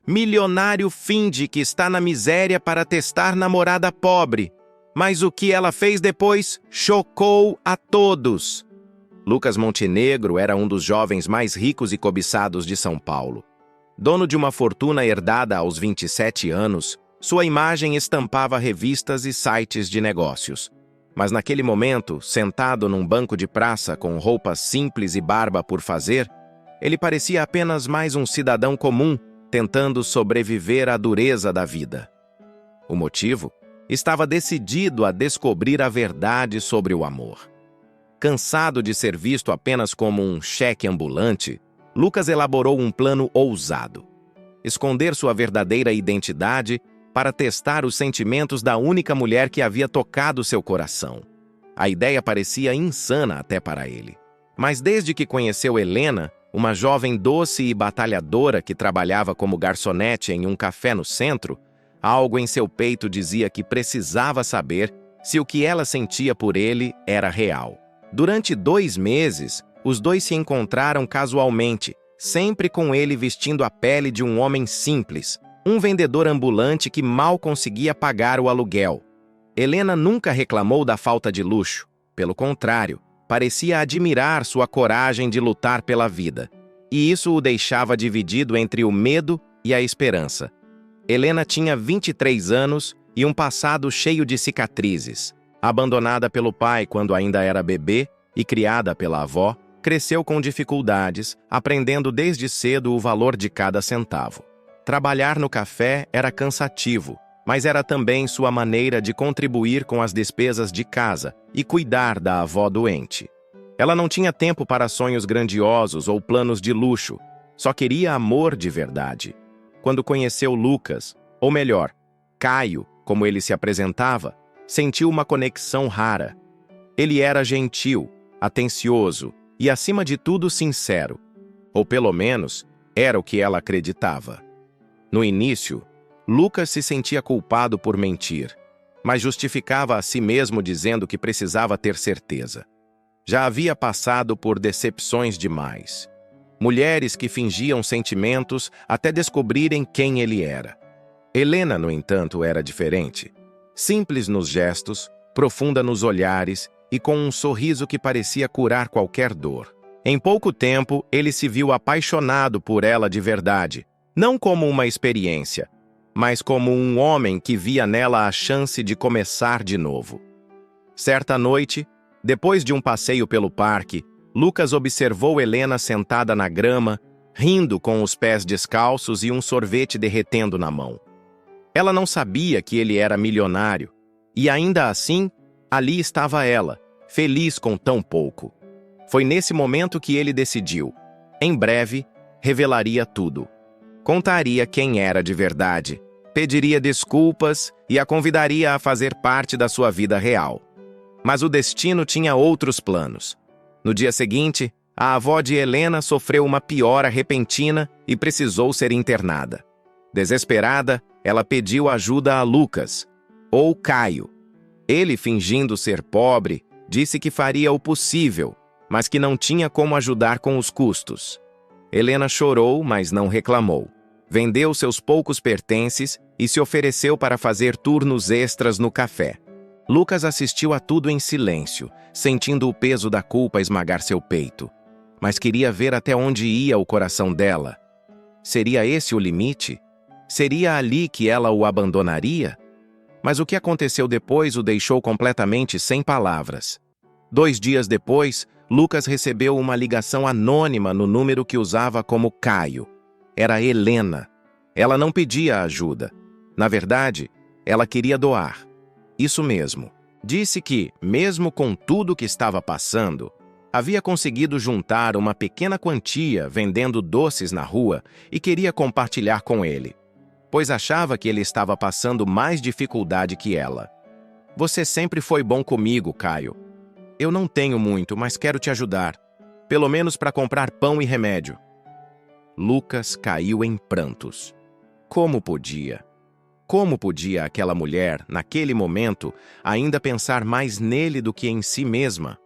Milionário finge que está na miséria para testar namorada pobre. Mas o que ela fez depois chocou a todos. Lucas Montenegro era um dos jovens mais ricos e cobiçados de São Paulo. Dono de uma fortuna herdada aos 27 anos, sua imagem estampava revistas e sites de negócios. Mas naquele momento, sentado num banco de praça com roupas simples e barba por fazer, ele parecia apenas mais um cidadão comum tentando sobreviver à dureza da vida. O motivo? Estava decidido a descobrir a verdade sobre o amor. Cansado de ser visto apenas como um cheque ambulante, Lucas elaborou um plano ousado: esconder sua verdadeira identidade para testar os sentimentos da única mulher que havia tocado seu coração. A ideia parecia insana até para ele. Mas desde que conheceu Helena, uma jovem doce e batalhadora que trabalhava como garçonete em um café no centro, algo em seu peito dizia que precisava saber se o que ela sentia por ele era real. Durante 2 meses, os dois se encontraram casualmente, sempre com ele vestindo a pele de um homem simples, um vendedor ambulante que mal conseguia pagar o aluguel. Helena nunca reclamou da falta de luxo. Pelo contrário, parecia admirar sua coragem de lutar pela vida. E isso o deixava dividido entre o medo e a esperança. Helena tinha 23 anos e um passado cheio de cicatrizes. Abandonada pelo pai quando ainda era bebê e criada pela avó, cresceu com dificuldades, aprendendo desde cedo o valor de cada centavo. Trabalhar no café era cansativo, mas era também sua maneira de contribuir com as despesas de casa e cuidar da avó doente. Ela não tinha tempo para sonhos grandiosos ou planos de luxo, só queria amor de verdade. Quando conheceu Lucas, ou melhor, Caio, como ele se apresentava, sentiu uma conexão rara. Ele era gentil, atencioso e, acima de tudo, sincero. Ou pelo menos, era o que ela acreditava. No início, Lucas se sentia culpado por mentir, mas justificava a si mesmo dizendo que precisava ter certeza. Já havia passado por decepções demais. Mulheres que fingiam sentimentos até descobrirem quem ele era. Helena, no entanto, era diferente. Simples nos gestos, profunda nos olhares e com um sorriso que parecia curar qualquer dor. Em pouco tempo, ele se viu apaixonado por ela de verdade, não como uma experiência, mas como um homem que via nela a chance de começar de novo. Certa noite, depois de um passeio pelo parque, Lucas observou Helena sentada na grama, rindo com os pés descalços e um sorvete derretendo na mão. Ela não sabia que ele era milionário, e ainda assim, ali estava ela, feliz com tão pouco. Foi nesse momento que ele decidiu. Em breve, revelaria tudo. Contaria quem era de verdade, pediria desculpas e a convidaria a fazer parte da sua vida real. Mas o destino tinha outros planos. No dia seguinte, a avó de Helena sofreu uma piora repentina e precisou ser internada. Desesperada, ela pediu ajuda a Lucas, ou Caio. Ele, fingindo ser pobre, disse que faria o possível, mas que não tinha como ajudar com os custos. Helena chorou, mas não reclamou. Vendeu seus poucos pertences e se ofereceu para fazer turnos extras no café. Lucas assistiu a tudo em silêncio, sentindo o peso da culpa esmagar seu peito. Mas queria ver até onde ia o coração dela. Seria esse o limite? Seria ali que ela o abandonaria? Mas o que aconteceu depois o deixou completamente sem palavras. 2 dias depois, Lucas recebeu uma ligação anônima no número que usava como Caio. Era Helena. Ela não pedia ajuda. Na verdade, ela queria doar. Isso mesmo. Disse que, mesmo com tudo que estava passando, havia conseguido juntar uma pequena quantia vendendo doces na rua e queria compartilhar com ele, pois achava que ele estava passando mais dificuldade que ela. Você sempre foi bom comigo, Caio. Eu não tenho muito, mas quero te ajudar, pelo menos para comprar pão e remédio. Lucas caiu em prantos. Como podia? Como podia aquela mulher, naquele momento, ainda pensar mais nele do que em si mesma?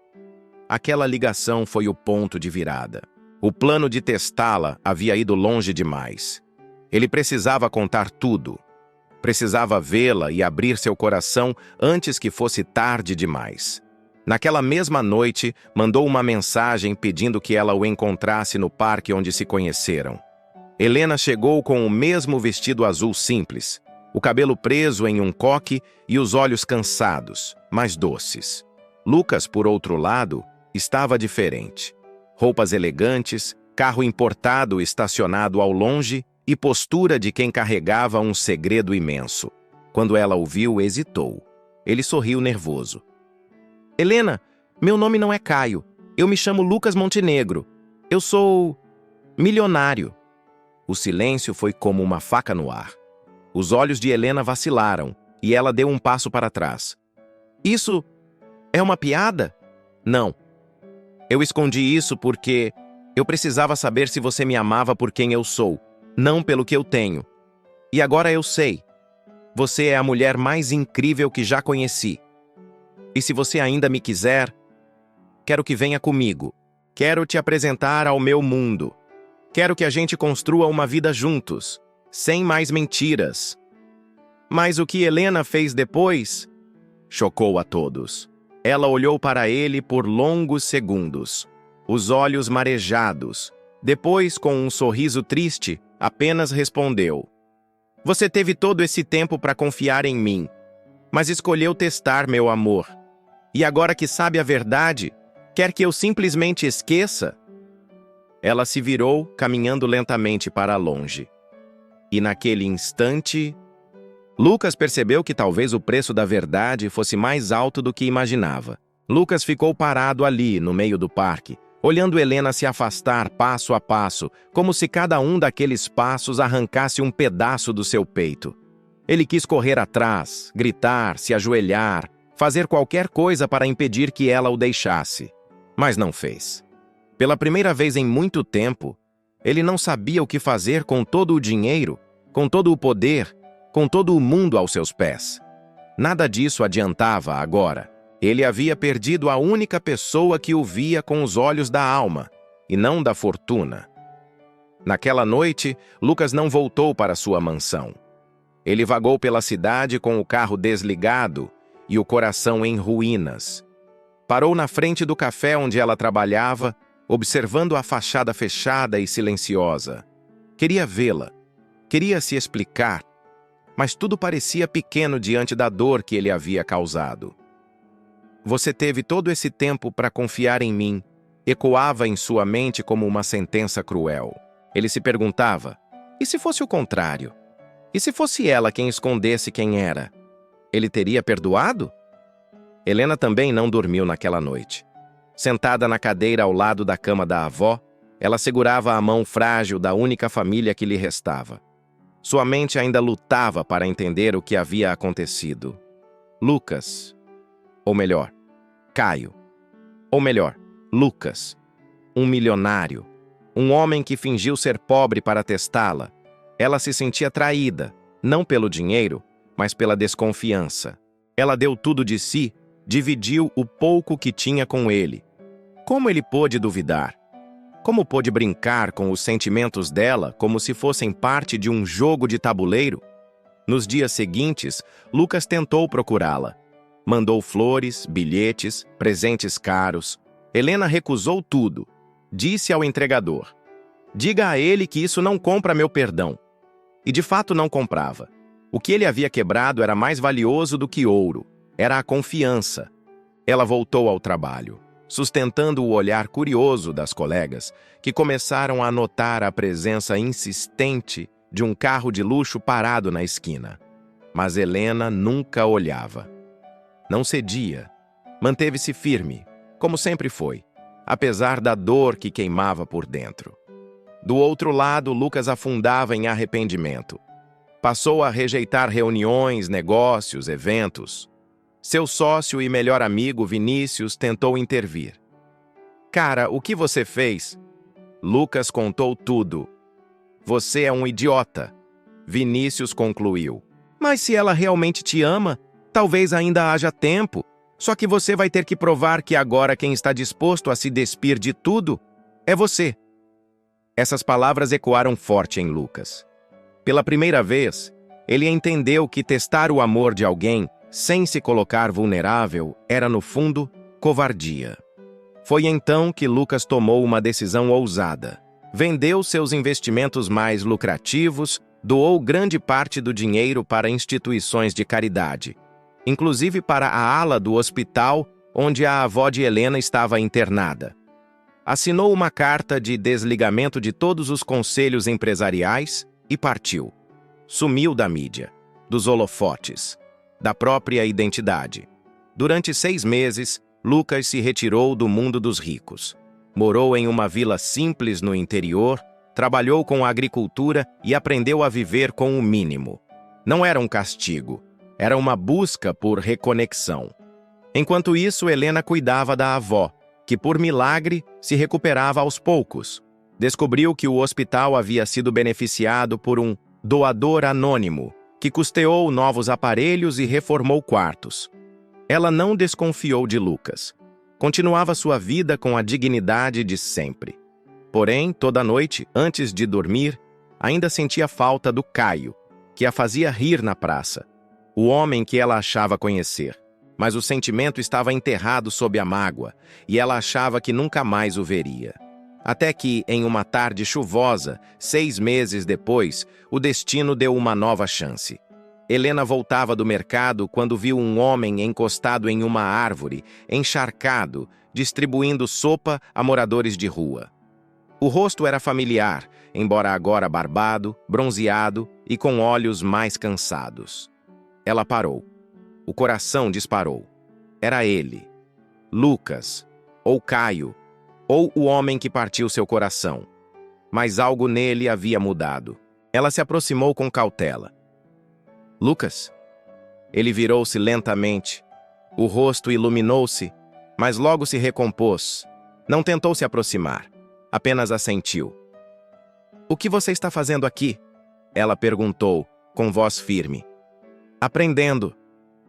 Aquela ligação foi o ponto de virada. O plano de testá-la havia ido longe demais. Ele precisava contar tudo. Precisava vê-la e abrir seu coração antes que fosse tarde demais. Naquela mesma noite, mandou uma mensagem pedindo que ela o encontrasse no parque onde se conheceram. Helena chegou com o mesmo vestido azul simples, o cabelo preso em um coque e os olhos cansados, mas doces. Lucas, por outro lado, estava diferente. Roupas elegantes, carro importado estacionado ao longe e postura de quem carregava um segredo imenso. Quando ela o viu, hesitou. Ele sorriu nervoso. Helena, meu nome não é Caio. Eu me chamo Lucas Montenegro. Eu sou milionário. O silêncio foi como uma faca no ar. Os olhos de Helena vacilaram e ela deu um passo para trás. Isso é uma piada? Não. Eu escondi isso porque eu precisava saber se você me amava por quem eu sou, não pelo que eu tenho. E agora eu sei. Você é a mulher mais incrível que já conheci. E se você ainda me quiser, quero que venha comigo. Quero te apresentar ao meu mundo. Quero que a gente construa uma vida juntos, sem mais mentiras. Mas o que Helena fez depois chocou a todos. Ela olhou para ele por longos segundos, os olhos marejados. Depois, com um sorriso triste, apenas respondeu: Você teve todo esse tempo para confiar em mim, mas escolheu testar meu amor. E agora que sabe a verdade, quer que eu simplesmente esqueça? Ela se virou, caminhando lentamente para longe. E naquele instante, Lucas percebeu que talvez o preço da verdade fosse mais alto do que imaginava. Lucas ficou parado ali, no meio do parque, olhando Helena se afastar passo a passo, como se cada um daqueles passos arrancasse um pedaço do seu peito. Ele quis correr atrás, gritar, se ajoelhar, fazer qualquer coisa para impedir que ela o deixasse. Mas não fez. Pela primeira vez em muito tempo, ele não sabia o que fazer com todo o dinheiro, com todo o poder, com todo o mundo aos seus pés. Nada disso adiantava agora. Ele havia perdido a única pessoa que o via com os olhos da alma, e não da fortuna. Naquela noite, Lucas não voltou para sua mansão. Ele vagou pela cidade com o carro desligado e o coração em ruínas. Parou na frente do café onde ela trabalhava, observando a fachada fechada e silenciosa. Queria vê-la, queria se explicar, mas tudo parecia pequeno diante da dor que ele havia causado. Você teve todo esse tempo para confiar em mim, ecoava em sua mente como uma sentença cruel. Ele se perguntava, e se fosse o contrário? E se fosse ela quem escondesse quem era? Ele teria perdoado? Helena também não dormiu naquela noite. Sentada na cadeira ao lado da cama da avó, ela segurava a mão frágil da única família que lhe restava. Sua mente ainda lutava para entender o que havia acontecido. Lucas, ou melhor, Caio, ou melhor, Lucas, um milionário, um homem que fingiu ser pobre para testá-la. Ela se sentia traída, não pelo dinheiro, mas pela desconfiança. Ela deu tudo de si, dividiu o pouco que tinha com ele. Como ele pôde duvidar? Como pôde brincar com os sentimentos dela como se fossem parte de um jogo de tabuleiro? Nos dias seguintes, Lucas tentou procurá-la. Mandou flores, bilhetes, presentes caros. Helena recusou tudo. Disse ao entregador: Diga a ele que isso não compra meu perdão. E de fato não comprava. O que ele havia quebrado era mais valioso do que ouro. Era a confiança. Ela voltou ao trabalho, sustentando o olhar curioso das colegas, que começaram a notar a presença insistente de um carro de luxo parado na esquina. Mas Helena nunca olhava. Não cedia. Manteve-se firme, como sempre foi, apesar da dor que queimava por dentro. Do outro lado, Lucas afundava em arrependimento. Passou a rejeitar reuniões, negócios, eventos. Seu sócio e melhor amigo, Vinícius, tentou intervir. Cara, o que você fez? Lucas contou tudo. Você é um idiota. Vinícius concluiu. Mas se ela realmente te ama, talvez ainda haja tempo. Só que você vai ter que provar que agora quem está disposto a se despir de tudo é você. Essas palavras ecoaram forte em Lucas. Pela primeira vez, ele entendeu que testar o amor de alguém sem se colocar vulnerável era, no fundo, covardia. Foi então que Lucas tomou uma decisão ousada. Vendeu seus investimentos mais lucrativos, doou grande parte do dinheiro para instituições de caridade, inclusive para a ala do hospital onde a avó de Helena estava internada. Assinou uma carta de desligamento de todos os conselhos empresariais e partiu. Sumiu da mídia, dos holofotes, da própria identidade. Durante 6 meses, Lucas se retirou do mundo dos ricos. Morou em uma vila simples no interior, trabalhou com a agricultura e aprendeu a viver com o mínimo. Não era um castigo, era uma busca por reconexão. Enquanto isso, Helena cuidava da avó, que por milagre se recuperava aos poucos. Descobriu que o hospital havia sido beneficiado por um doador anônimo, que custeou novos aparelhos e reformou quartos. Ela não desconfiou de Lucas. Continuava sua vida com a dignidade de sempre. Porém, toda noite, antes de dormir, ainda sentia falta do Caio, que a fazia rir na praça. O homem que ela achava conhecer. Mas o sentimento estava enterrado sob a mágoa, e ela achava que nunca mais o veria. Até que, em uma tarde chuvosa, 6 meses depois, o destino deu uma nova chance. Helena voltava do mercado quando viu um homem encostado em uma árvore, encharcado, distribuindo sopa a moradores de rua. O rosto era familiar, embora agora barbado, bronzeado e com olhos mais cansados. Ela parou. O coração disparou. Era ele. Lucas. Ou Caio. Ou o homem que partiu seu coração. Mas algo nele havia mudado. Ela se aproximou com cautela. Lucas? Ele virou-se lentamente. O rosto iluminou-se, mas logo se recompôs. Não tentou se aproximar. Apenas assentiu. O que você está fazendo aqui? Ela perguntou, com voz firme. Aprendendo,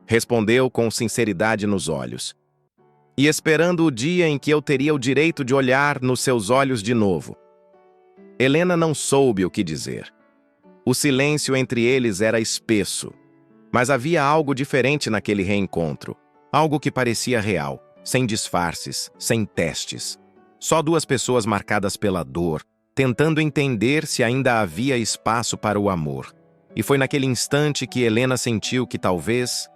respondeu com sinceridade nos olhos. E esperando o dia em que eu teria o direito de olhar nos seus olhos de novo. Helena não soube o que dizer. O silêncio entre eles era espesso. Mas havia algo diferente naquele reencontro. Algo que parecia real, sem disfarces, sem testes. Só 2 pessoas marcadas pela dor, tentando entender se ainda havia espaço para o amor. E foi naquele instante que Helena sentiu que talvez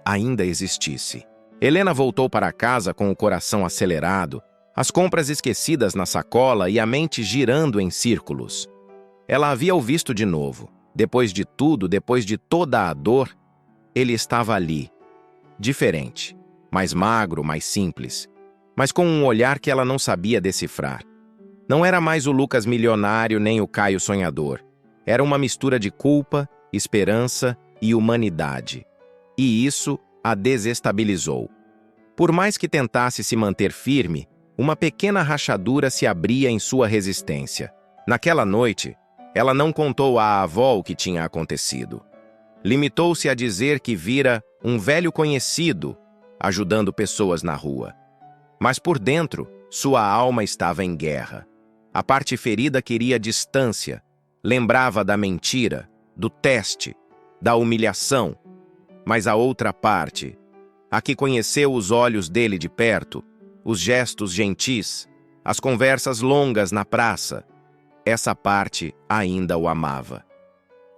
ainda existisse. Helena voltou para casa com o coração acelerado, as compras esquecidas na sacola e a mente girando em círculos. Ela havia o visto de novo. Depois de tudo, depois de toda a dor, ele estava ali. Diferente, mais magro, mais simples, mas com um olhar que ela não sabia decifrar. Não era mais o Lucas milionário nem o Caio sonhador. Era uma mistura de culpa, esperança e humanidade. E isso a desestabilizou. Por mais que tentasse se manter firme, uma pequena rachadura se abria em sua resistência. Naquela noite, ela não contou à avó o que tinha acontecido. Limitou-se a dizer que vira um velho conhecido ajudando pessoas na rua. Mas por dentro, sua alma estava em guerra. A parte ferida queria distância, lembrava da mentira, do teste, da humilhação. Mas a outra parte, a que conheceu os olhos dele de perto, os gestos gentis, as conversas longas na praça, essa parte ainda o amava.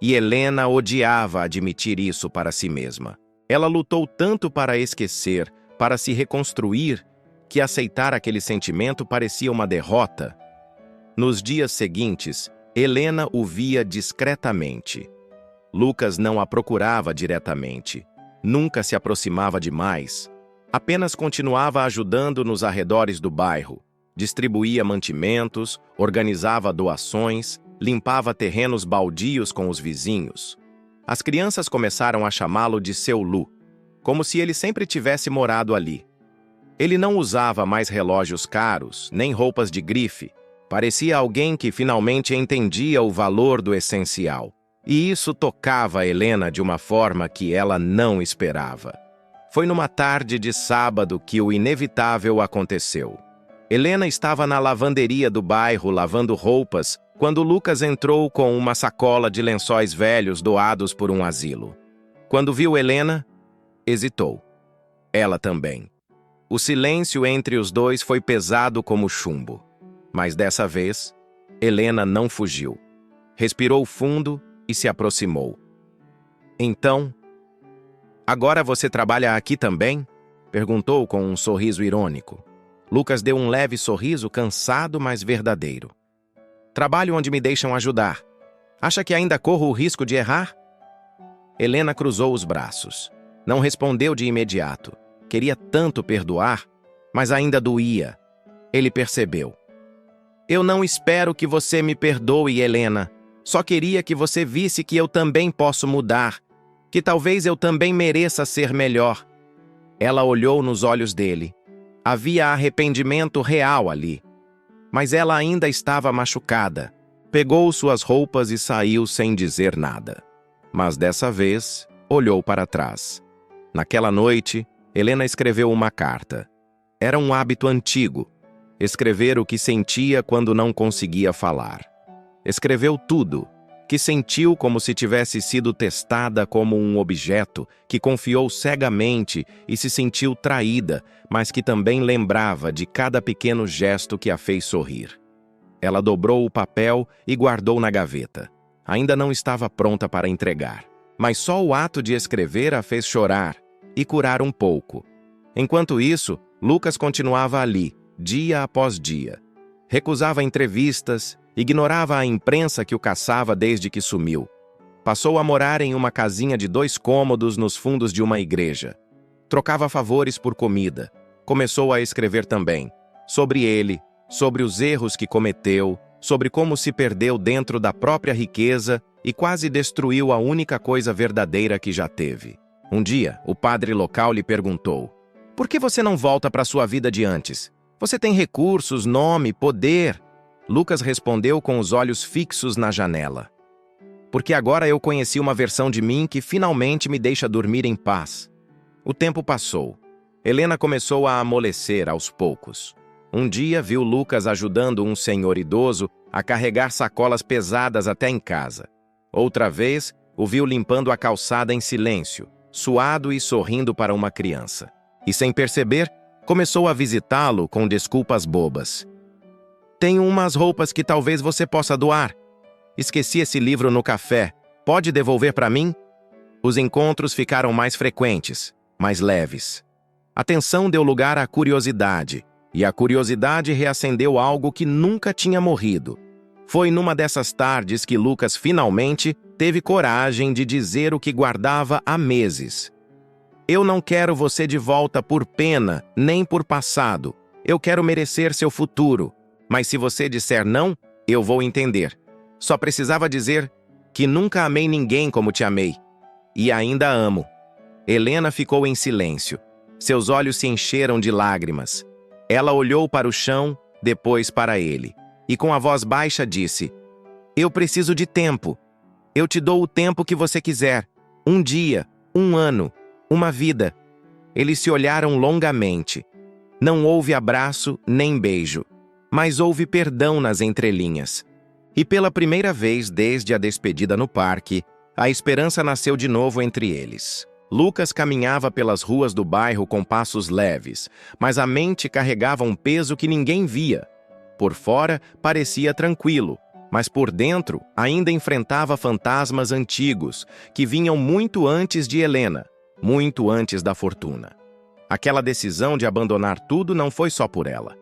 E Helena odiava admitir isso para si mesma. Ela lutou tanto para esquecer, para se reconstruir, que aceitar aquele sentimento parecia uma derrota. Nos dias seguintes, Helena o via discretamente. Lucas não a procurava diretamente. Nunca se aproximava demais. Apenas continuava ajudando nos arredores do bairro. Distribuía mantimentos, organizava doações, limpava terrenos baldios com os vizinhos. As crianças começaram a chamá-lo de seu Lu, como se ele sempre tivesse morado ali. Ele não usava mais relógios caros, nem roupas de grife. Parecia alguém que finalmente entendia o valor do essencial. E isso tocava a Helena de uma forma que ela não esperava. Foi numa tarde de sábado que o inevitável aconteceu. Helena estava na lavanderia do bairro lavando roupas quando Lucas entrou com uma sacola de lençóis velhos doados por um asilo. Quando viu Helena, hesitou. Ela também. O silêncio entre os dois foi pesado como chumbo. Mas dessa vez, Helena não fugiu. Respirou fundo e se aproximou. Então, agora você trabalha aqui também? Perguntou com um sorriso irônico. Lucas deu um leve sorriso, cansado, mas verdadeiro. Trabalho onde me deixam ajudar. Acha que ainda corro o risco de errar? Helena cruzou os braços. Não respondeu de imediato. Queria tanto perdoar, mas ainda doía. Ele percebeu. Eu não espero que você me perdoe, Helena. Só queria que você visse que eu também posso mudar, que talvez eu também mereça ser melhor. Ela olhou nos olhos dele. Havia arrependimento real ali. Mas ela ainda estava machucada. Pegou suas roupas e saiu sem dizer nada. Mas dessa vez, olhou para trás. Naquela noite, Helena escreveu uma carta. Era um hábito antigo. Escrever o que sentia quando não conseguia falar. Escreveu tudo, que sentiu como se tivesse sido testada como um objeto, que confiou cegamente e se sentiu traída, mas que também lembrava de cada pequeno gesto que a fez sorrir. Ela dobrou o papel e guardou na gaveta. Ainda não estava pronta para entregar, mas só o ato de escrever a fez chorar e curar um pouco. Enquanto isso, Lucas continuava ali, dia após dia. Recusava entrevistas, ignorava a imprensa que o caçava desde que sumiu. Passou a morar em uma casinha de 2 cômodos nos fundos de uma igreja. Trocava favores por comida. Começou a escrever também. Sobre ele, sobre os erros que cometeu, sobre como se perdeu dentro da própria riqueza e quase destruiu a única coisa verdadeira que já teve. Um dia, o padre local lhe perguntou: por que você não volta para sua vida de antes? Você tem recursos, nome, poder. Lucas respondeu com os olhos fixos na janela. Porque agora eu conheci uma versão de mim que finalmente me deixa dormir em paz. O tempo passou. Helena começou a amolecer aos poucos. Um dia viu Lucas ajudando um senhor idoso a carregar sacolas pesadas até em casa. Outra vez, o viu limpando a calçada em silêncio, suado e sorrindo para uma criança. E sem perceber, começou a visitá-lo com desculpas bobas. Tenho umas roupas que talvez você possa doar. Esqueci esse livro no café. Pode devolver para mim? Os encontros ficaram mais frequentes, mais leves. A tensão deu lugar à curiosidade, e a curiosidade reacendeu algo que nunca tinha morrido. Foi numa dessas tardes que Lucas finalmente teve coragem de dizer o que guardava há meses. Eu não quero você de volta por pena, nem por passado. Eu quero merecer seu futuro. Mas se você disser não, eu vou entender. Só precisava dizer que nunca amei ninguém como te amei. E ainda amo. Helena ficou em silêncio. Seus olhos se encheram de lágrimas. Ela olhou para o chão, depois para ele. E com a voz baixa disse: eu preciso de tempo. Eu te dou o tempo que você quiser. Um dia, um ano, uma vida. Eles se olharam longamente. Não houve abraço nem beijo. Mas houve perdão nas entrelinhas. E pela primeira vez desde a despedida no parque, a esperança nasceu de novo entre eles. Lucas caminhava pelas ruas do bairro com passos leves, mas a mente carregava um peso que ninguém via. Por fora, parecia tranquilo, mas por dentro ainda enfrentava fantasmas antigos, que vinham muito antes de Helena, muito antes da fortuna. Aquela decisão de abandonar tudo não foi só por ela.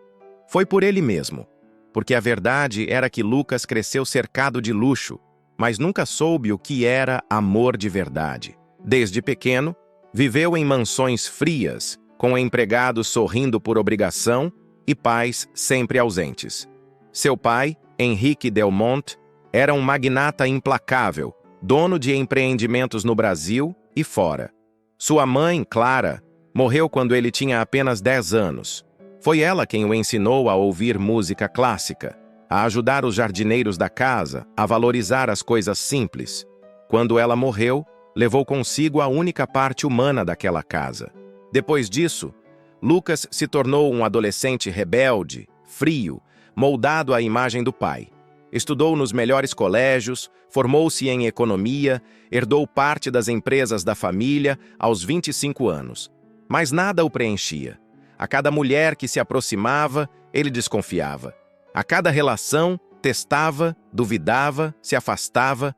Foi por ele mesmo, porque a verdade era que Lucas cresceu cercado de luxo, mas nunca soube o que era amor de verdade. Desde pequeno, viveu em mansões frias, com empregados sorrindo por obrigação e pais sempre ausentes. Seu pai, Henrique Delmonte, era um magnata implacável, dono de empreendimentos no Brasil e fora. Sua mãe, Clara, morreu quando ele tinha apenas 10 anos. Foi ela quem o ensinou a ouvir música clássica, a ajudar os jardineiros da casa, a valorizar as coisas simples. Quando ela morreu, levou consigo a única parte humana daquela casa. Depois disso, Lucas se tornou um adolescente rebelde, frio, moldado à imagem do pai. Estudou nos melhores colégios, formou-se em economia, herdou parte das empresas da família aos 25 anos. Mas nada o preenchia. A cada mulher que se aproximava, ele desconfiava. A cada relação, testava, duvidava, se afastava,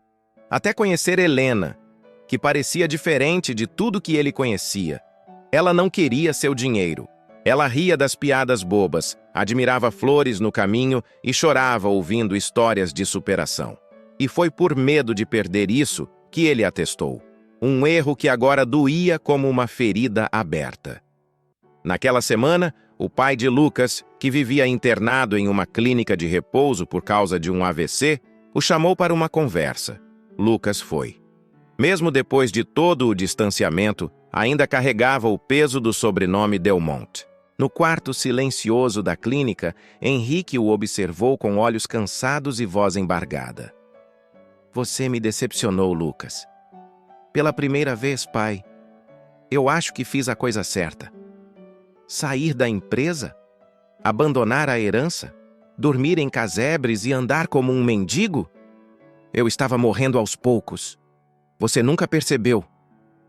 até conhecer Helena, que parecia diferente de tudo que ele conhecia. Ela não queria seu dinheiro. Ela ria das piadas bobas, admirava flores no caminho e chorava ouvindo histórias de superação. E foi por medo de perder isso que ele atestou. Um erro que agora doía como uma ferida aberta. Naquela semana, o pai de Lucas, que vivia internado em uma clínica de repouso por causa de um AVC, o chamou para uma conversa. Lucas foi. Mesmo depois de todo o distanciamento, ainda carregava o peso do sobrenome Delmont. No quarto silencioso da clínica, Henrique o observou com olhos cansados e voz embargada. Você me decepcionou, Lucas. Pela primeira vez, pai. Eu acho que fiz a coisa certa. Sair da empresa? Abandonar a herança? Dormir em casebres e andar como um mendigo? Eu estava morrendo aos poucos. Você nunca percebeu.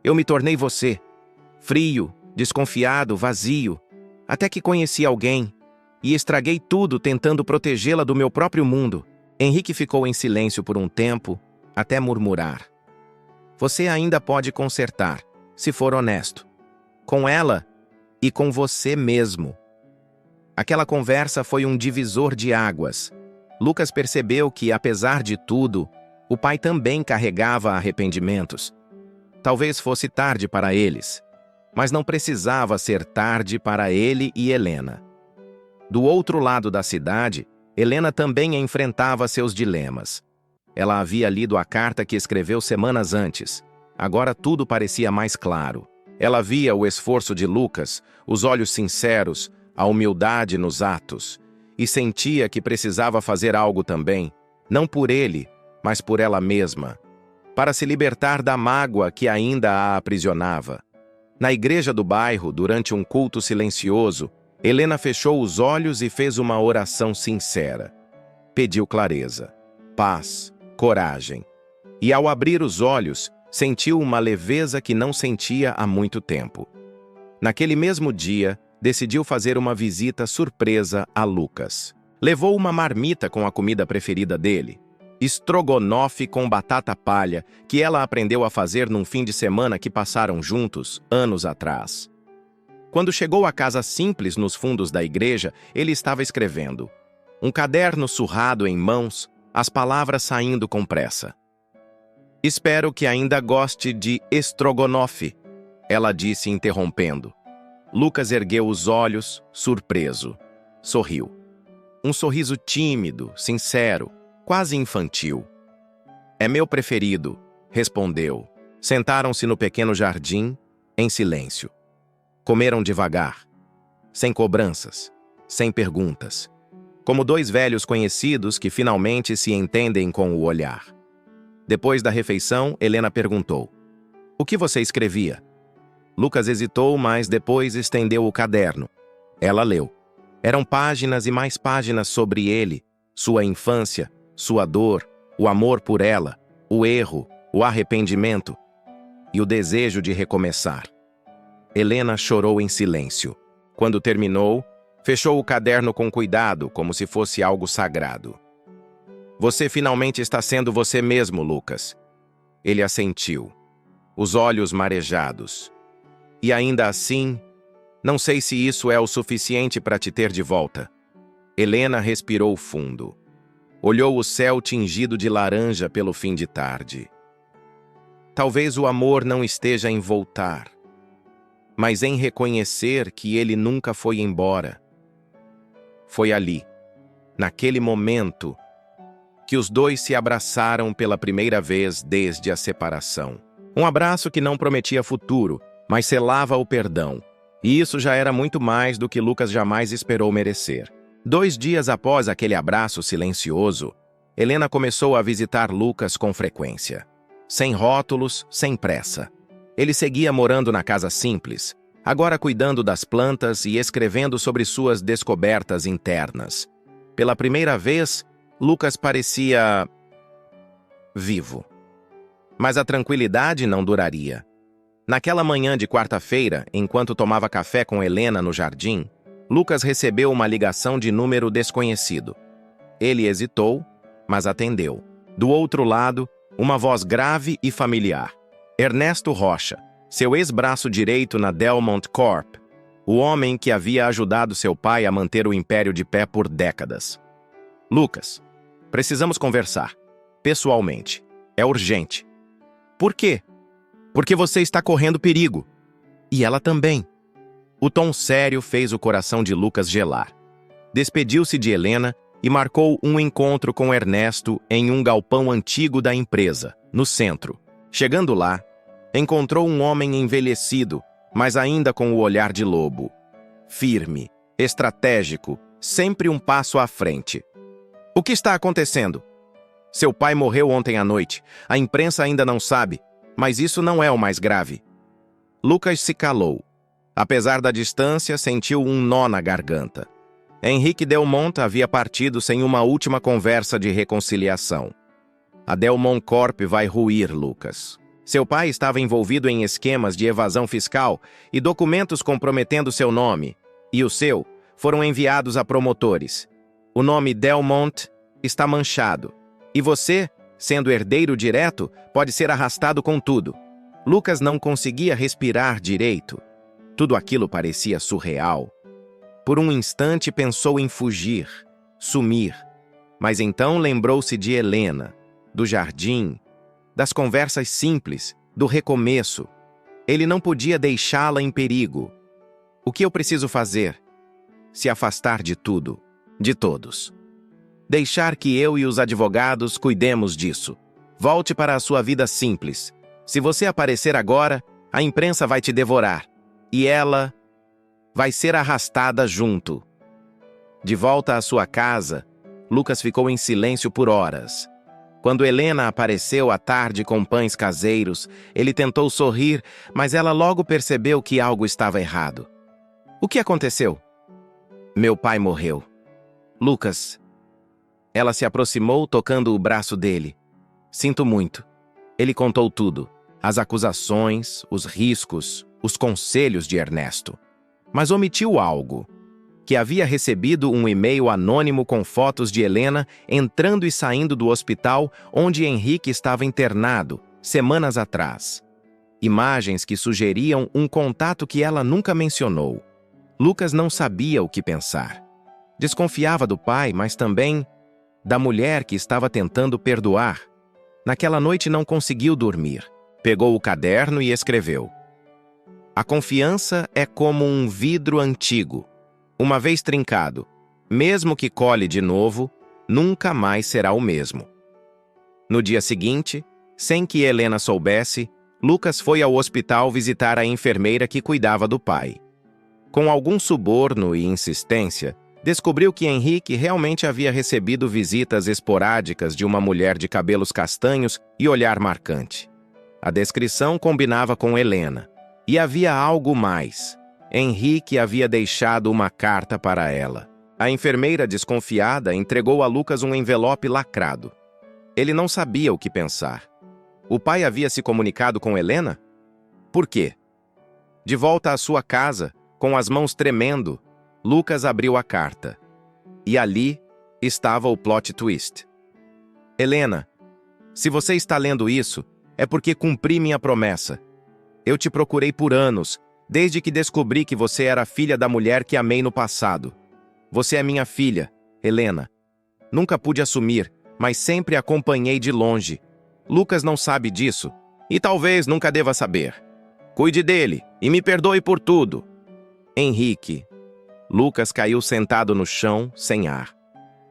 Eu me tornei você. Frio, desconfiado, vazio. Até que conheci alguém. E estraguei tudo tentando protegê-la do meu próprio mundo. Henrique ficou em silêncio por um tempo, até murmurar. Você ainda pode consertar, se for honesto. Com ela e com você mesmo. Aquela conversa foi um divisor de águas. Lucas percebeu que, apesar de tudo, o pai também carregava arrependimentos. Talvez fosse tarde para eles, mas não precisava ser tarde para ele e Helena. Do outro lado da cidade, Helena também enfrentava seus dilemas. Ela havia lido a carta que escreveu semanas antes. Agora tudo parecia mais claro. Ela via o esforço de Lucas, os olhos sinceros, a humildade nos atos, e sentia que precisava fazer algo também, não por ele, mas por ela mesma, para se libertar da mágoa que ainda a aprisionava. Na igreja do bairro, durante um culto silencioso, Helena fechou os olhos e fez uma oração sincera. Pediu clareza, paz, coragem. E ao abrir os olhos, sentiu uma leveza que não sentia há muito tempo. Naquele mesmo dia, decidiu fazer uma visita surpresa a Lucas. Levou uma marmita com a comida preferida dele, estrogonofe com batata palha, que ela aprendeu a fazer num fim de semana que passaram juntos, anos atrás. Quando chegou à casa simples nos fundos da igreja, ele estava escrevendo. Um caderno surrado em mãos, as palavras saindo com pressa. Espero que ainda goste de estrogonofe, ela disse interrompendo. Lucas ergueu os olhos, surpreso. Sorriu. Um sorriso tímido, sincero, quase infantil. É meu preferido, respondeu. Sentaram-se no pequeno jardim, em silêncio. Comeram devagar, sem cobranças, sem perguntas. Como dois velhos conhecidos que finalmente se entendem com o olhar. Depois da refeição, Helena perguntou. O que você escrevia? Lucas hesitou, mas depois estendeu o caderno. Ela leu. Eram páginas e mais páginas sobre ele, sua infância, sua dor, o amor por ela, o erro, o arrependimento e o desejo de recomeçar. Helena chorou em silêncio. Quando terminou, fechou o caderno com cuidado, como se fosse algo sagrado. Você finalmente está sendo você mesmo, Lucas. Ele assentiu, os olhos marejados. E ainda assim, não sei se isso é o suficiente para te ter de volta. Helena respirou fundo. Olhou o céu tingido de laranja pelo fim de tarde. Talvez o amor não esteja em voltar, mas em reconhecer que ele nunca foi embora. Foi ali, naquele momento, que os dois se abraçaram pela primeira vez desde a separação. Um abraço que não prometia futuro, mas selava o perdão. E isso já era muito mais do que Lucas jamais esperou merecer. 2 dias após aquele abraço silencioso, Helena começou a visitar Lucas com frequência. Sem rótulos, sem pressa. Ele seguia morando na casa simples, agora cuidando das plantas e escrevendo sobre suas descobertas internas. Pela primeira vez, Lucas parecia vivo. Mas a tranquilidade não duraria. Naquela manhã de quarta-feira, enquanto tomava café com Helena no jardim, Lucas recebeu uma ligação de número desconhecido. Ele hesitou, mas atendeu. Do outro lado, uma voz grave e familiar. Ernesto Rocha, seu ex-braço direito na Delmont Corp, o homem que havia ajudado seu pai a manter o império de pé por décadas. Lucas, precisamos conversar. Pessoalmente. É urgente. Por quê? Porque você está correndo perigo. E ela também. O tom sério fez o coração de Lucas gelar. Despediu-se de Helena e marcou um encontro com Ernesto em um galpão antigo da empresa, no centro. Chegando lá, encontrou um homem envelhecido, mas ainda com o olhar de lobo. Firme, estratégico, sempre um passo à frente. O que está acontecendo? Seu pai morreu ontem à noite. A imprensa ainda não sabe, mas isso não é o mais grave. Lucas se calou. Apesar da distância, sentiu um nó na garganta. Henrique Delmont havia partido sem uma última conversa de reconciliação. A Delmont Corp vai ruir, Lucas. Seu pai estava envolvido em esquemas de evasão fiscal e documentos comprometendo seu nome, e o seu, foram enviados a promotores. O nome Delmont está manchado. E você, sendo herdeiro direto, pode ser arrastado com tudo. Lucas não conseguia respirar direito. Tudo aquilo parecia surreal. Por um instante pensou em fugir, sumir. Mas então lembrou-se de Helena, do jardim, das conversas simples, do recomeço. Ele não podia deixá-la em perigo. O que eu preciso fazer? Se afastar de tudo, de todos. Deixar que eu e os advogados cuidemos disso. Volte para a sua vida simples. Se você aparecer agora, a imprensa vai te devorar. E ela vai ser arrastada junto. De volta à sua casa, Lucas ficou em silêncio por horas. Quando Helena apareceu à tarde com pães caseiros, ele tentou sorrir, mas ela logo percebeu que algo estava errado. O que aconteceu? Meu pai morreu. Lucas. Ela se aproximou, tocando o braço dele. Sinto muito. Ele contou tudo. As acusações, os riscos, os conselhos de Ernesto. Mas omitiu algo. Que havia recebido um e-mail anônimo com fotos de Helena entrando e saindo do hospital onde Henrique estava internado, semanas atrás. Imagens que sugeriam um contato que ela nunca mencionou. Lucas não sabia o que pensar. Desconfiava do pai, mas também da mulher que estava tentando perdoar. Naquela noite não conseguiu dormir. Pegou o caderno e escreveu: A confiança é como um vidro antigo. Uma vez trincado, mesmo que cole de novo, nunca mais será o mesmo. No dia seguinte, sem que Helena soubesse, Lucas foi ao hospital visitar a enfermeira que cuidava do pai. Com algum suborno e insistência, descobriu que Henrique realmente havia recebido visitas esporádicas de uma mulher de cabelos castanhos e olhar marcante. A descrição combinava com Helena. E havia algo mais. Henrique havia deixado uma carta para ela. A enfermeira, desconfiada, entregou a Lucas um envelope lacrado. Ele não sabia o que pensar. O pai havia se comunicado com Helena? Por quê? De volta à sua casa, com as mãos tremendo, Lucas abriu a carta. E ali estava o plot twist. Helena, se você está lendo isso, é porque cumpri minha promessa. Eu te procurei por anos, desde que descobri que você era filha da mulher que amei no passado. Você é minha filha, Helena. Nunca pude assumir, mas sempre acompanhei de longe. Lucas não sabe disso, e talvez nunca deva saber. Cuide dele e me perdoe por tudo. Henrique. Lucas caiu sentado no chão, sem ar.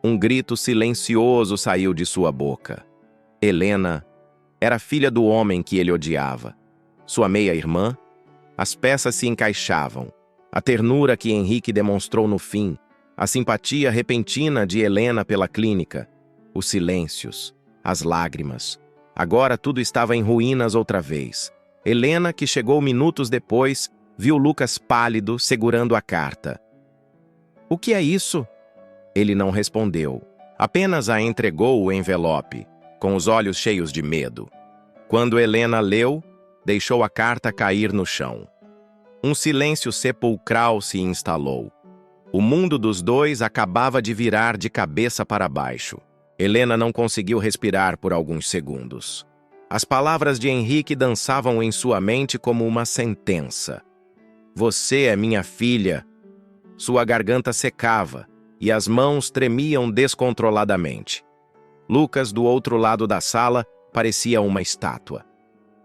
Um grito silencioso saiu de sua boca. Helena era filha do homem que ele odiava. Sua meia-irmã. As peças se encaixavam. A ternura que Henrique demonstrou no fim, a simpatia repentina de Helena pela clínica, os silêncios, as lágrimas. Agora tudo estava em ruínas outra vez. Helena, que chegou minutos depois, viu Lucas pálido, segurando a carta. O que é isso? Ele não respondeu. Apenas a entregou o envelope, com os olhos cheios de medo. Quando Helena leu, deixou a carta cair no chão. Um silêncio sepulcral se instalou. O mundo dos dois acabava de virar de cabeça para baixo. Helena não conseguiu respirar por alguns segundos. As palavras de Henrique dançavam em sua mente como uma sentença. Você é minha filha. Sua garganta secava e as mãos tremiam descontroladamente. Lucas, do outro lado da sala, parecia uma estátua.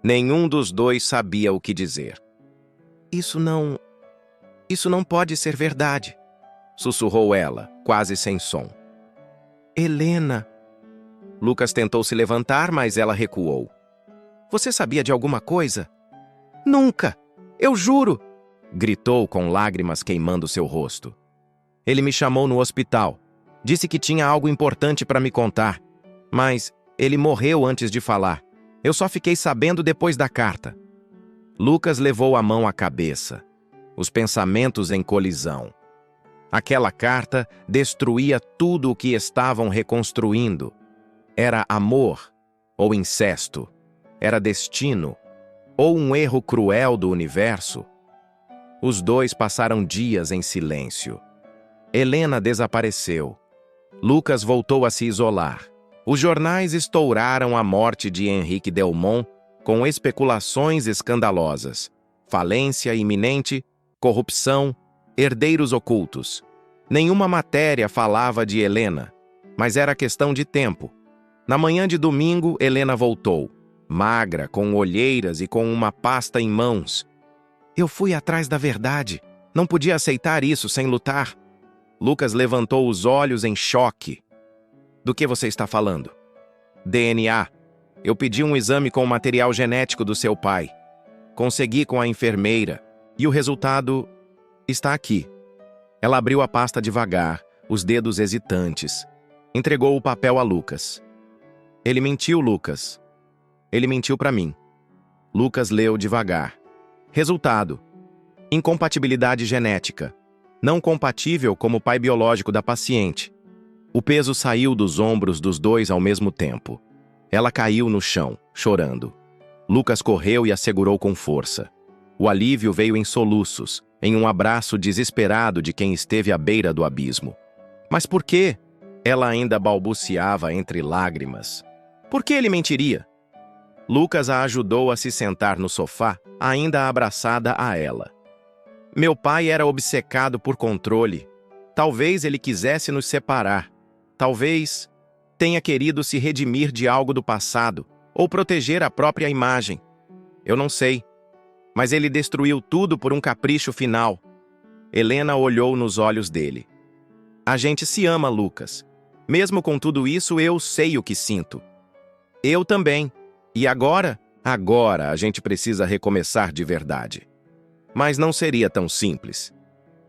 Nenhum dos dois sabia o que dizer. Isso não pode ser verdade, sussurrou ela, quase sem som. Helena. Lucas tentou se levantar, mas ela recuou. Você sabia de alguma coisa? Nunca! Eu juro! Gritou com lágrimas queimando seu rosto. Ele me chamou no hospital. Disse que tinha algo importante para me contar. Mas ele morreu antes de falar. Eu só fiquei sabendo depois da carta. Lucas levou a mão à cabeça. Os pensamentos em colisão. Aquela carta destruía tudo o que estavam reconstruindo. Era amor ou incesto? Era destino? Ou um erro cruel do universo? Os dois passaram dias em silêncio. Helena desapareceu. Lucas voltou a se isolar. Os jornais estouraram a morte de Henrique Delmont com especulações escandalosas. Falência iminente, corrupção, herdeiros ocultos. Nenhuma matéria falava de Helena, mas era questão de tempo. Na manhã de domingo, Helena voltou, magra, com olheiras e com uma pasta em mãos. Eu fui atrás da verdade. Não podia aceitar isso sem lutar. Lucas levantou os olhos em choque. Do que você está falando? DNA. Eu pedi um exame com o material genético do seu pai. Consegui com a enfermeira. E o resultado está aqui. Ela abriu a pasta devagar, os dedos hesitantes. Entregou o papel a Lucas. Ele mentiu, Lucas. Ele mentiu para mim. Lucas leu devagar. Resultado: incompatibilidade genética. Não compatível como o pai biológico da paciente. O peso saiu dos ombros dos dois ao mesmo tempo. Ela caiu no chão, chorando. Lucas correu e a segurou com força. O alívio veio em soluços, em um abraço desesperado de quem esteve à beira do abismo. Mas por quê? Ela ainda balbuciava entre lágrimas. Por que ele mentiria? Lucas a ajudou a se sentar no sofá, ainda abraçada a ela. Meu pai era obcecado por controle. Talvez ele quisesse nos separar. Talvez tenha querido se redimir de algo do passado ou proteger a própria imagem. Eu não sei. Mas ele destruiu tudo por um capricho final. Helena olhou nos olhos dele. A gente se ama, Lucas. Mesmo com tudo isso, eu sei o que sinto. Eu também. E agora? Agora a gente precisa recomeçar de verdade. Mas não seria tão simples.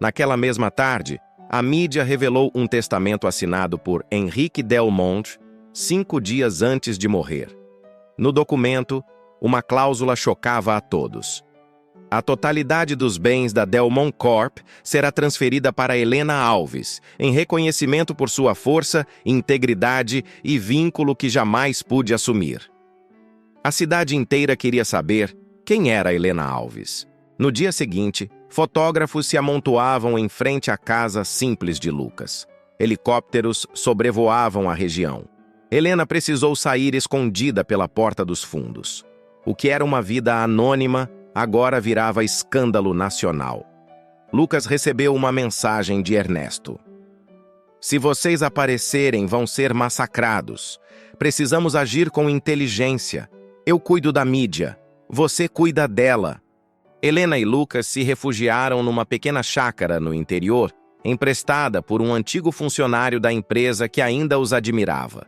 Naquela mesma tarde, a mídia revelou um testamento assinado por Henrique Delmont 5 dias antes de morrer. No documento, uma cláusula chocava a todos. A totalidade dos bens da Delmont Corp será transferida para Helena Alves, em reconhecimento por sua força, integridade e vínculo que jamais pude assumir. A cidade inteira queria saber quem era Helena Alves. No dia seguinte, fotógrafos se amontoavam em frente à casa simples de Lucas. Helicópteros sobrevoavam a região. Helena precisou sair escondida pela porta dos fundos. O que era uma vida anônima agora virava escândalo nacional. Lucas recebeu uma mensagem de Ernesto. Se vocês aparecerem, vão ser massacrados. Precisamos agir com inteligência. Eu cuido da mídia. Você cuida dela. Helena e Lucas se refugiaram numa pequena chácara no interior, emprestada por um antigo funcionário da empresa que ainda os admirava.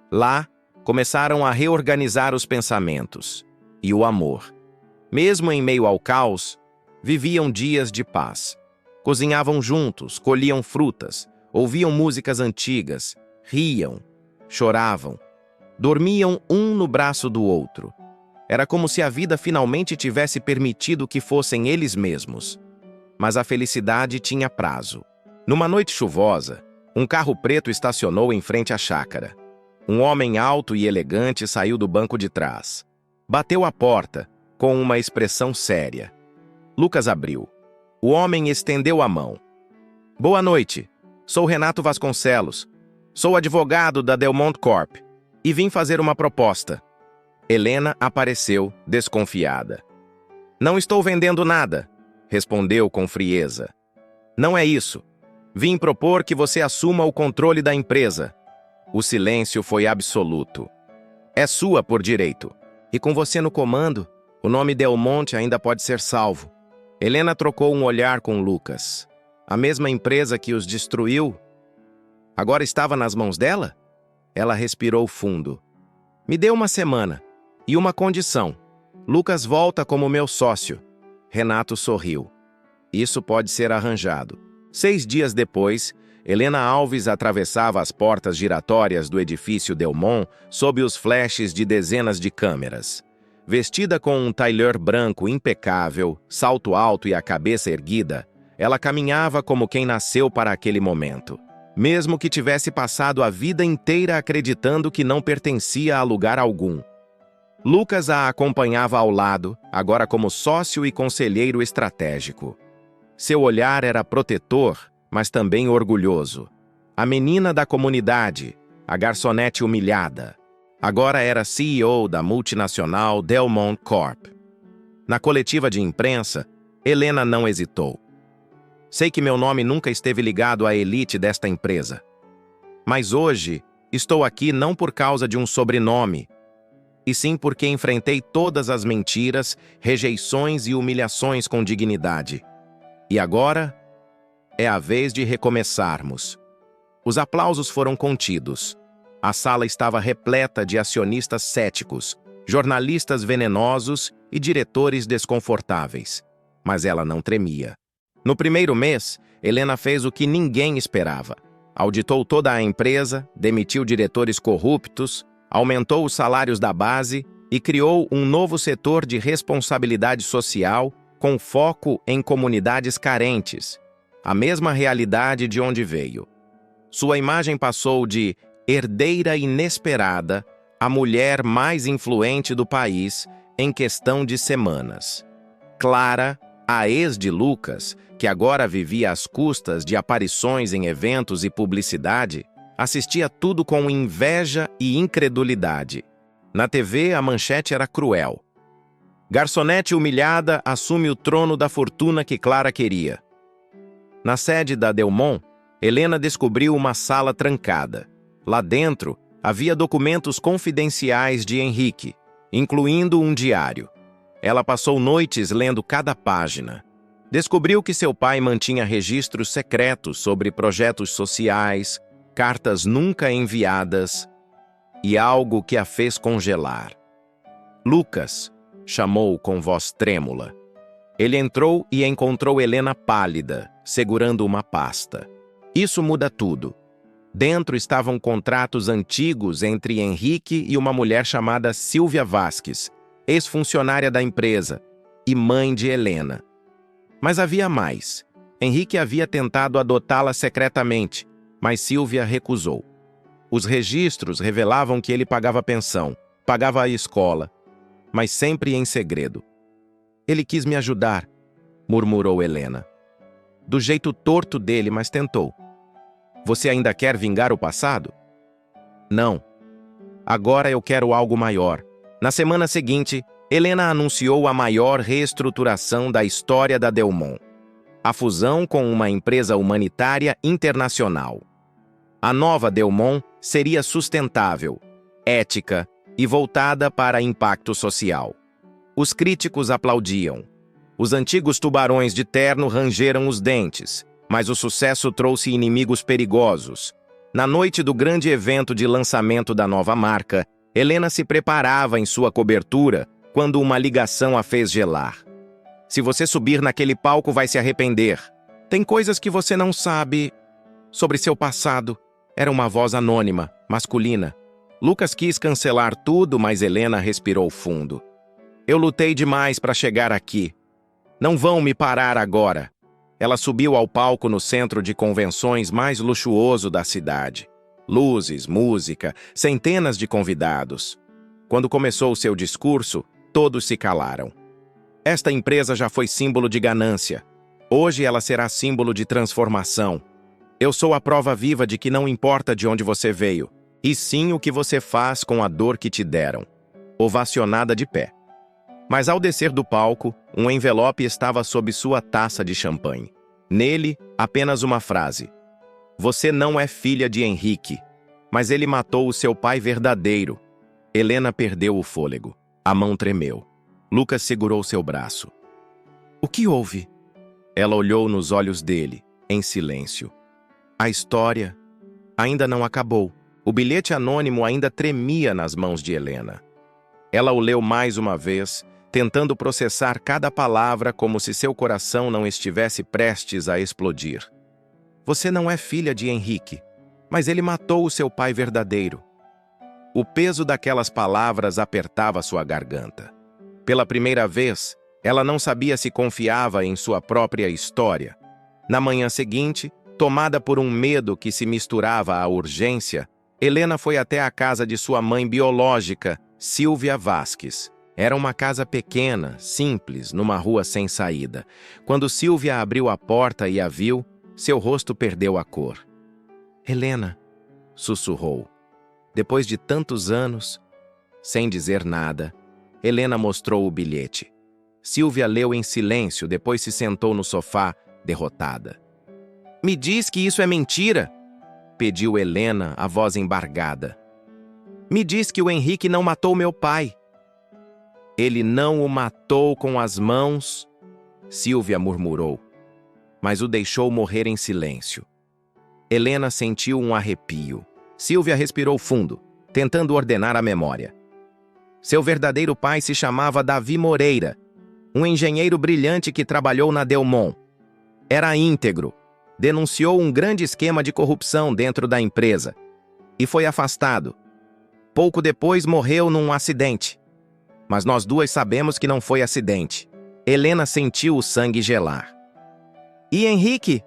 Lá, começaram a reorganizar os pensamentos e o amor. Mesmo em meio ao caos, viviam dias de paz. Cozinhavam juntos, colhiam frutas, ouviam músicas antigas, riam, choravam. Dormiam um no braço do outro. Era como se a vida finalmente tivesse permitido que fossem eles mesmos. Mas a felicidade tinha prazo. Numa noite chuvosa, Um carro preto estacionou em frente à chácara. Um homem alto e elegante saiu do banco de trás. Bateu à porta, com uma expressão séria. Lucas abriu. O homem estendeu a mão. Boa noite. Sou Renato Vasconcelos. Sou advogado da Delmont Corp. E vim fazer uma proposta. Helena apareceu, desconfiada. Não estou vendendo nada, respondeu com frieza. Não é isso. Vim propor que você assuma o controle da empresa. O silêncio foi absoluto. É sua por direito. E com você no comando, o nome Delmont ainda pode ser salvo. Helena trocou um olhar com Lucas. A mesma empresa que os destruiu, agora estava nas mãos dela? Ela respirou fundo. Me dê uma semana. E uma condição. Lucas volta como meu sócio. Renato sorriu. Isso pode ser arranjado. 6 dias depois, Helena Alves atravessava as portas giratórias do edifício Delmont sob os flashes de dezenas de câmeras. Vestida com um tailleur branco impecável, salto alto e a cabeça erguida, ela caminhava como quem nasceu para aquele momento. Mesmo que tivesse passado a vida inteira acreditando que não pertencia a lugar algum. Lucas a acompanhava ao lado, agora como sócio e conselheiro estratégico. Seu olhar era protetor, mas também orgulhoso. A menina da comunidade, a garçonete humilhada, agora era CEO da multinacional Delmont Corp. Na coletiva de imprensa, Helena não hesitou. Sei que meu nome nunca esteve ligado à elite desta empresa. Mas hoje, estou aqui não por causa de um sobrenome, e sim porque enfrentei todas as mentiras, rejeições e humilhações com dignidade. E agora, é a vez de recomeçarmos. Os aplausos foram contidos. A sala estava repleta de acionistas céticos, jornalistas venenosos e diretores desconfortáveis. Mas ela não tremia. No primeiro mês, Helena fez o que ninguém esperava. Auditou toda a empresa, demitiu diretores corruptos, aumentou os salários da base e criou um novo setor de responsabilidade social com foco em comunidades carentes, a mesma realidade de onde veio. Sua imagem passou de herdeira inesperada a mulher mais influente do país em questão de semanas. Clara, a ex de Lucas, que agora vivia às custas de aparições em eventos e publicidade, assistia tudo com inveja e incredulidade. Na TV, a manchete era cruel. Garçonete humilhada assume o trono da fortuna que Clara queria. Na sede da Delmont, Helena descobriu uma sala trancada. Lá dentro, havia documentos confidenciais de Henrique, incluindo um diário. Ela passou noites lendo cada página. Descobriu que seu pai mantinha registros secretos sobre projetos sociais, cartas nunca enviadas e algo que a fez congelar. Lucas, chamou com voz trêmula. Ele entrou e encontrou Helena pálida, segurando uma pasta. Isso muda tudo. Dentro estavam contratos antigos entre Henrique e uma mulher chamada Silvia Vasques, ex-funcionária da empresa e mãe de Helena. Mas havia mais. Henrique havia tentado adotá-la secretamente, mas Silvia recusou. Os registros revelavam que ele pagava pensão, pagava a escola, mas sempre em segredo. Ele quis me ajudar, murmurou Helena. Do jeito torto dele, mas tentou. Você ainda quer vingar o passado? Não. Agora eu quero algo maior. Na semana seguinte, Helena anunciou a maior reestruturação da história da Delmont. A fusão com uma empresa humanitária internacional. A nova Delmont seria sustentável, ética e voltada para impacto social. Os críticos aplaudiam. Os antigos tubarões de terno rangeram os dentes, mas o sucesso trouxe inimigos perigosos. Na noite do grande evento de lançamento da nova marca, Helena se preparava em sua cobertura quando uma ligação a fez gelar. Se você subir naquele palco, vai se arrepender. Tem coisas que você não sabe sobre seu passado. Era uma voz anônima, masculina. Lucas quis cancelar tudo, mas Helena respirou fundo. Eu lutei demais para chegar aqui. Não vão me parar agora. Ela subiu ao palco no centro de convenções mais luxuoso da cidade. Luzes, música, centenas de convidados. Quando começou seu discurso, todos se calaram. Esta empresa já foi símbolo de ganância. Hoje ela será símbolo de transformação. Eu sou a prova viva de que não importa de onde você veio, e sim o que você faz com a dor que te deram. Ovacionada de pé. Mas ao descer do palco, um envelope estava sob sua taça de champanhe. Nele, apenas uma frase. Você não é filha de Henrique, mas ele matou o seu pai verdadeiro. Helena perdeu o fôlego. A mão tremeu. Lucas segurou seu braço. O que houve? Ela olhou nos olhos dele, em silêncio. A história ainda não acabou. O bilhete anônimo ainda tremia nas mãos de Helena. Ela o leu mais uma vez, tentando processar cada palavra como se seu coração não estivesse prestes a explodir. Você não é filha de Henrique, mas ele matou o seu pai verdadeiro. O peso daquelas palavras apertava sua garganta. Pela primeira vez, ela não sabia se confiava em sua própria história. Na manhã seguinte, tomada por um medo que se misturava à urgência, Helena foi até a casa de sua mãe biológica, Silvia Vasques. Era uma casa pequena, simples, numa rua sem saída. Quando Silvia abriu a porta e a viu, seu rosto perdeu a cor. Helena, sussurrou. Depois de tantos anos, sem dizer nada, Helena mostrou o bilhete. Silvia leu em silêncio, depois se sentou no sofá, derrotada. Me diz que isso é mentira, pediu Helena, a voz embargada. Me diz que o Henrique não matou meu pai. Ele não o matou com as mãos, Silvia murmurou, mas o deixou morrer em silêncio. Helena sentiu um arrepio. Silvia respirou fundo, tentando ordenar a memória. Seu verdadeiro pai se chamava Davi Moreira, um engenheiro brilhante que trabalhou na Delmont. Era íntegro, denunciou um grande esquema de corrupção dentro da empresa e foi afastado. Pouco depois morreu num acidente. Mas nós duas sabemos que não foi acidente. Helena sentiu o sangue gelar. E Henrique?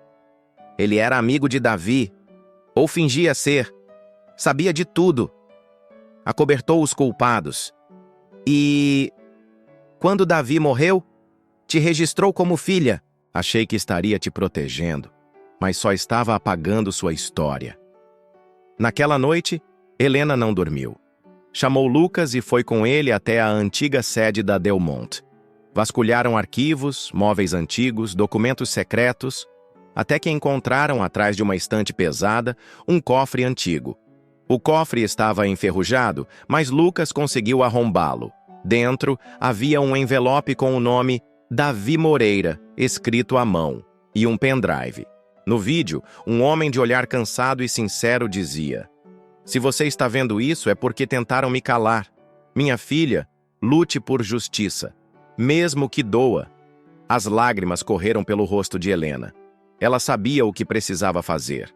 Ele era amigo de Davi, ou fingia ser. Sabia de tudo. Acobertou os culpados. E... quando Davi morreu, te registrou como filha. Achei que estaria te protegendo, mas só estava apagando sua história. Naquela noite, Helena não dormiu. Chamou Lucas e foi com ele até a antiga sede da Delmont. Vasculharam arquivos, móveis antigos, documentos secretos, até que encontraram, atrás de uma estante pesada, um cofre antigo. O cofre estava enferrujado, mas Lucas conseguiu arrombá-lo. Dentro, havia um envelope com o nome Davi Moreira, escrito à mão, e um pendrive. No vídeo, um homem de olhar cansado e sincero dizia: Se você está vendo isso é porque tentaram me calar. Minha filha, lute por justiça, mesmo que doa. As lágrimas correram pelo rosto de Helena. Ela sabia o que precisava fazer.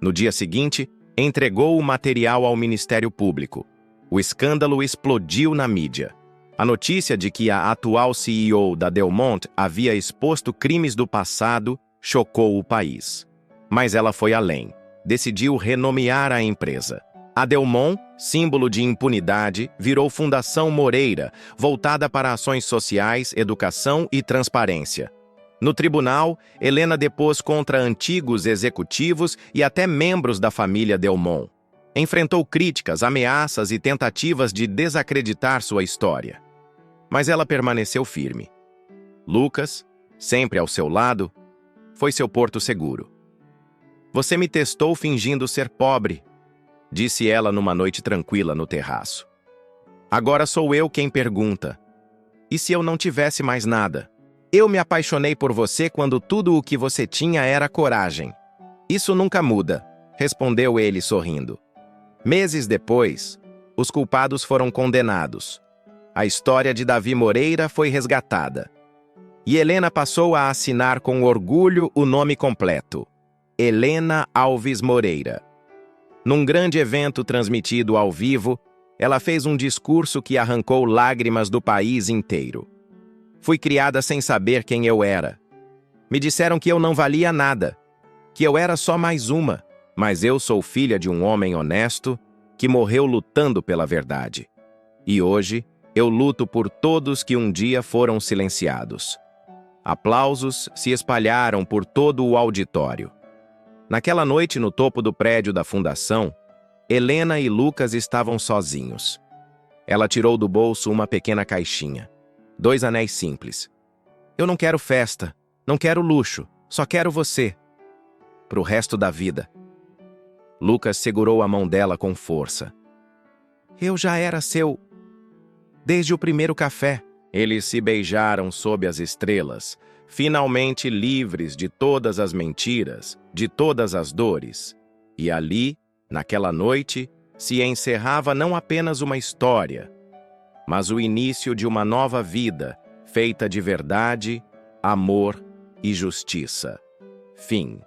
No dia seguinte, entregou o material ao Ministério Público. O escândalo explodiu na mídia. A notícia de que a atual CEO da Delmont havia exposto crimes do passado chocou o país. Mas ela foi além. Decidiu renomear a empresa. A Delmont, símbolo de impunidade, virou Fundação Moreira, voltada para ações sociais, educação e transparência. No tribunal, Helena depôs contra antigos executivos e até membros da família Delmont. Enfrentou críticas, ameaças e tentativas de desacreditar sua história. Mas ela permaneceu firme. Lucas, sempre ao seu lado, foi seu porto seguro. Você me testou fingindo ser pobre, disse ela numa noite tranquila no terraço. Agora sou eu quem pergunta. E se eu não tivesse mais nada? Eu me apaixonei por você quando tudo o que você tinha era coragem. Isso nunca muda, respondeu ele sorrindo. Meses depois, os culpados foram condenados. A história de Davi Moreira foi resgatada. E Helena passou a assinar com orgulho o nome completo: Helena Alves Moreira. Num grande evento transmitido ao vivo, ela fez um discurso que arrancou lágrimas do país inteiro. Fui criada sem saber quem eu era. Me disseram que eu não valia nada, que eu era só mais uma, mas eu sou filha de um homem honesto que morreu lutando pela verdade. E hoje eu luto por todos que um dia foram silenciados. Aplausos se espalharam por todo o auditório. Naquela noite, no topo do prédio da fundação, Helena e Lucas estavam sozinhos. Ela tirou do bolso uma pequena caixinha. 2 anéis simples. Eu não quero festa, não quero luxo, só quero você. Pro resto da vida. Lucas segurou a mão dela com força. Eu já era seu... Desde o primeiro café. Eles se beijaram sob as estrelas, finalmente livres de todas as mentiras, de todas as dores. E ali, naquela noite, se encerrava não apenas uma história, mas o início de uma nova vida, feita de verdade, amor e justiça. Fim.